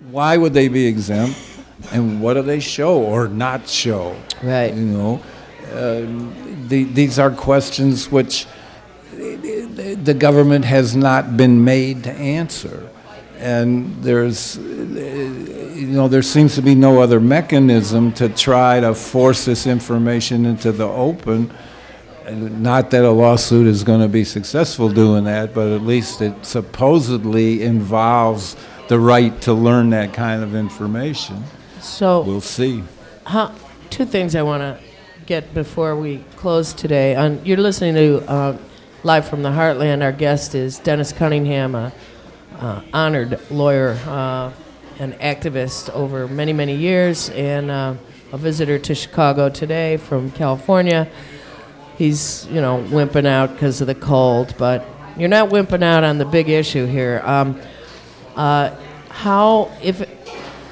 Why would they be exempt? And what do they show or not show? Right. You know, these are questions which the government has not been made to answer. And there seems to be no other mechanism to try to force this information into the open. Not that a lawsuit is going to be successful doing that, but at least it supposedly involves the right to learn that kind of information. So we'll see. Two things I want to get before we close today. You're listening to Live from the Heartland. Our guest is Dennis Cunningham, a honored lawyer and activist over many, many years, and a visitor to Chicago today from California. He's, wimping out because of the cold, but you're not wimping out on the big issue here.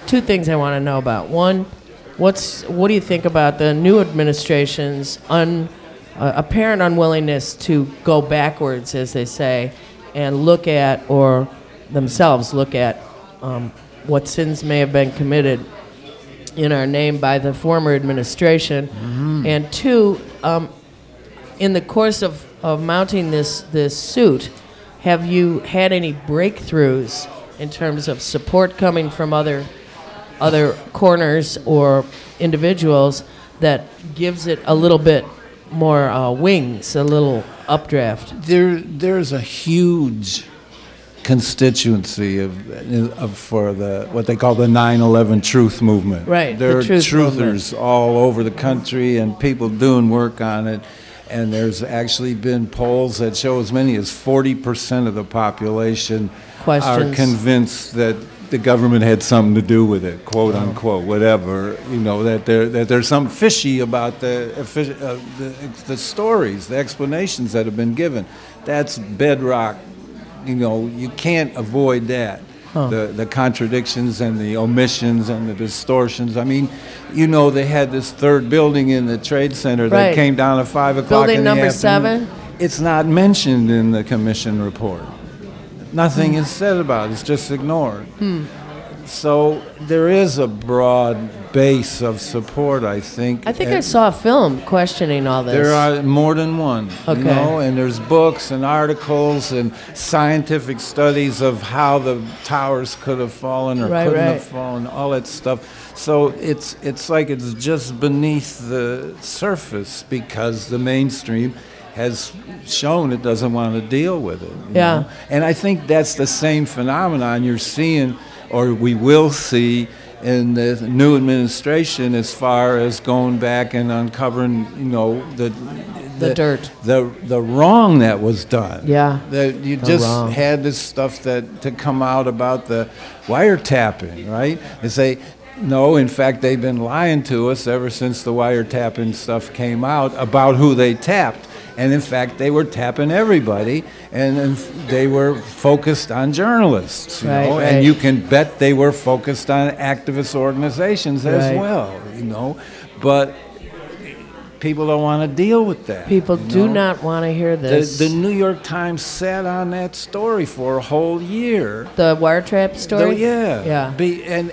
Two things I want to know about. One, what do you think about the new administration's apparent unwillingness to go backwards, as they say, and look at, or themselves look at, what sins may have been committed in our name by the former administration? Mm-hmm. And two, in the course of mounting this suit, have you had any breakthroughs in terms of support coming from other corners or individuals that gives it a little bit more wings, a little updraft? There's a huge constituency for what they call the 9/11 truth movement. Right, there are truth truthers movement all over the country and people doing work on it. And there's actually been polls that show as many as 40% of the population are convinced that the government had something to do with it, quote unquote, whatever. That there's something fishy about the stories, the explanations that have been given. That's bedrock. You can't avoid that. The contradictions and the omissions and the distortions. I mean, they had this third building in the Trade Center that came down at 5 o'clock in the afternoon. Building number 7? It's not mentioned in the commission report. Nothing is said about it. It's just ignored. So there is a broad base of support, I think. I think I saw a film questioning all this. There are more than one, okay. And there's books and articles and scientific studies of how the towers could have fallen or couldn't have fallen, all that stuff. So it's like it's just beneath the surface because the mainstream has shown it doesn't want to deal with it. You know? And I think that's the same phenomenon you're seeing, or we will see, in the new administration as far as going back and uncovering, the dirt, the wrong that was done. Yeah, you just had this stuff to come out about the wiretapping, right? They say, no, in fact, they've been lying to us ever since the wiretapping stuff came out about who they tapped. And in fact, they were tapping everybody, and they were focused on journalists, and you can bet they were focused on activist organizations as well, But people don't want to deal with that. People do not want to hear this. The New York Times sat on that story for a whole year. The wiretap story? Yeah.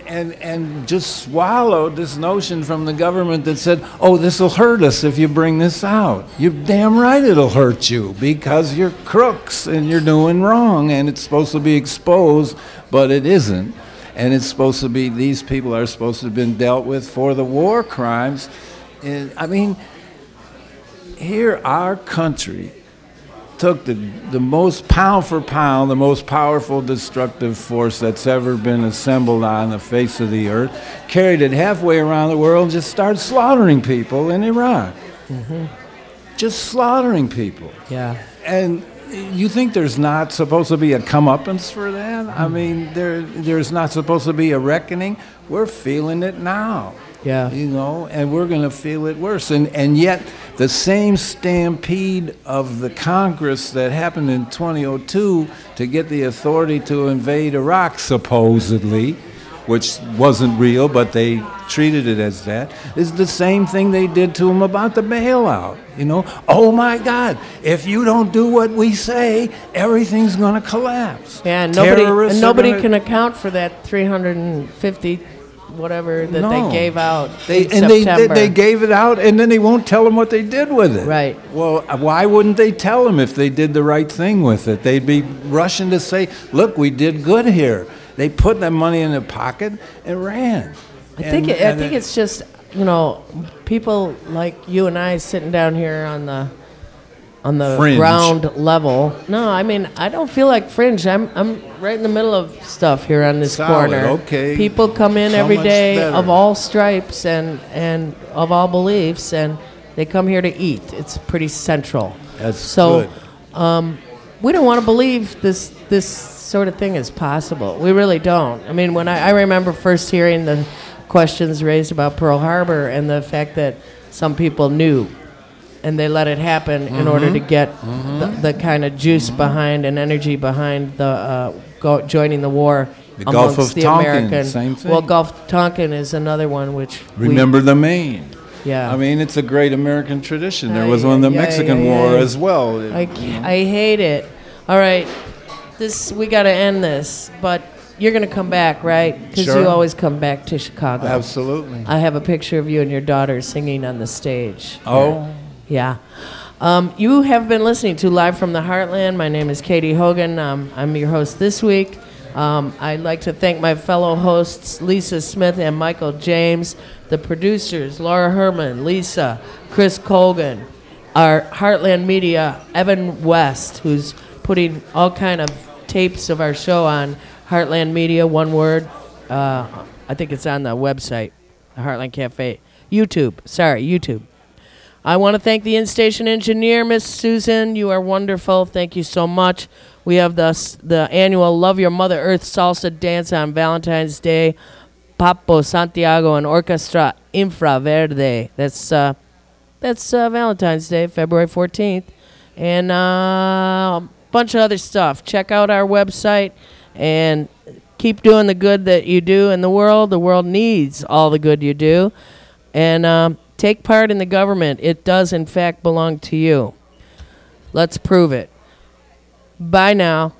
And just swallowed this notion from the government that said, oh, this will hurt us if you bring this out. You're damn right it'll hurt you because you're crooks and you're doing wrong and it's supposed to be exposed, but it isn't. And it's supposed to be, these people are supposed to have been dealt with for the war crimes. I mean, here our country took the most pound for pound, the most powerful destructive force that's ever been assembled on the face of the earth, carried it halfway around the world and just started slaughtering people in Iraq. Mm-hmm. Just slaughtering people. Yeah. And you think there's not supposed to be a comeuppance for that? I mean, there's not supposed to be a reckoning? We're feeling it now. Yeah. And we're going to feel it worse. And yet, the same stampede of the Congress that happened in 2002 to get the authority to invade Iraq, supposedly, which wasn't real, but they treated it as that, is the same thing they did to him about the bailout. You know, oh my God, if you don't do what we say, everything's going to collapse. Yeah, and nobody can account for that 350 whatever that they gave out in September. They gave it out, and then they won't tell them what they did with it. Right. Well, why wouldn't they tell them if they did the right thing with it? They'd be rushing to say, look, we did good here. They put that money in their pocket and ran. I think it's just, you know, people like you and I sitting down here on the Fringe. ground level. No, I mean, I don't feel like fringe. I'm right in the middle of stuff here on this Solid, corner. okay. People come in So every much day better. of all stripes and of all beliefs, and they come here to eat. It's pretty central. That's so, good. We don't want to believe this sort of thing is possible. We really don't. I mean, when I remember first hearing the questions raised about Pearl Harbor and the fact that some people knew and they let it happen in order to get the kind of juice behind and energy behind the joining the war The Gulf amongst of the Tonkin, American. same thing. Well, Gulf of Tonkin is another one which Remember the Maine. Yeah. I mean, it's a great American tradition. There was one in the Mexican War as well. I hate it. All right, we got to end this, but you're going to come back, right? Because Sure. you always come back to Chicago. Absolutely. I have a picture of you and your daughter singing on the stage. Oh. Yeah. You have been listening to Live from the Heartland. My name is Katie Hogan. I'm your host this week. I'd like to thank my fellow hosts, Lisa Smith and Michael James, the producers, Laura Herman, Lisa, Chris Colgan, our Heartland Media, Evan West, who's putting all kind of tapes of our show on Heartland Media, one word. I think it's on the website, the Heartland Cafe. YouTube. I want to thank the in-station engineer, Miss Susan. You are wonderful. Thank you so much. We have the annual Love Your Mother Earth Salsa Dance on Valentine's Day. Papo Santiago and Orchestra Infraverde. That's Valentine's Day, February 14th. And a bunch of other stuff. Check out our website and keep doing the good that you do in the world. The world needs all the good you do. And take part in the government. It does, in fact, belong to you. Let's prove it. Bye now.